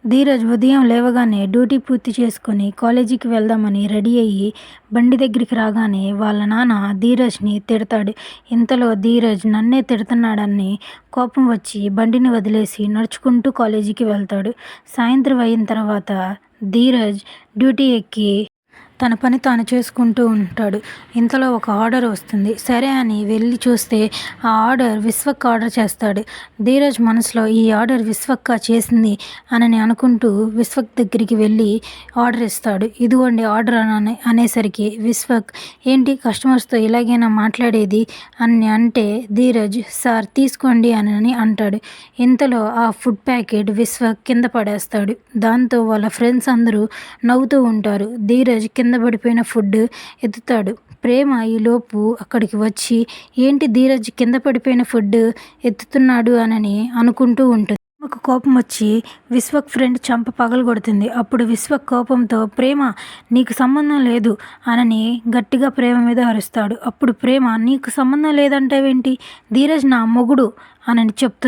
ధీరజ్ ఉదయం లేవగానే డ్యూటీ పూర్తి చేసుకొని కాలేజీకి వెళ్దామని రెడీ అయ్యి బండి దగ్గరికి రాగానే వాళ్ళ నాన్న ధీరజ్ని తిడతాడు. ఇంతలో ధీరజ్ నన్నే తిడుతున్నాడని కోపం వచ్చి బండిని వదిలేసి నడుచుకుంటూ కాలేజీకి వెళ్తాడు. సాయంత్రం అయిన తర్వాత ధీరజ్ డ్యూటీ ఎక్కి తన పని తాను చేసుకుంటూ ఉంటాడు. ఇంతలో ఒక ఆర్డర్ వస్తుంది. సరే అని వెళ్ళి చూస్తే ఆ ఆర్డర్ విశ్వక్ ఆర్డర్ చేస్తాడు. ధీరజ్ మనసులో ఈ ఆర్డర్ విశ్వక్క చేసింది అని అనుకుంటూ విశ్వక్ దగ్గరికి వెళ్ళి ఆర్డర్ ఇస్తాడు. ఇదిగోండి ఆర్డర్ అనేసరికి విశ్వక్ ఏంటి కస్టమర్స్తో ఇలాగైనా మాట్లాడేది అని అంటే ధీరజ్ సార్ తీసుకోండి అని అంటాడు. ఇంతలో ఆ ఫుడ్ ప్యాకెట్ విశ్వక్ కింద పడేస్తాడు. దాంతో వాళ్ళ ఫ్రెండ్స్ అందరూ నవ్వుతూ ఉంటారు. ధీరజ్ కింద పడిపోయిన ఫుడ్ ఎత్తుతాడు. ప్రేమ ఈలోపు అక్కడికి వచ్చి ఏంటి ధీరజ్ కింద పడిపోయిన ఫుడ్ ఎత్తుతున్నాడు అని అనుకుంటూ ఉంటుంది. ఒక కోపం వచ్చి విశ్వక్ ఫ్రెండ్ చంప పగలగొడుతుంది. అప్పుడు విశ్వక్ కోపంతో ప్రేమ నీకు సంబంధం లేదు అని గట్టిగా ప్రేమ మీద అరుస్తాడు. అప్పుడు ప్రేమ నీకు సంబంధం లేదంటావేంటి, ధీరజ్ నా మొగుడు అని చెప్తుంది.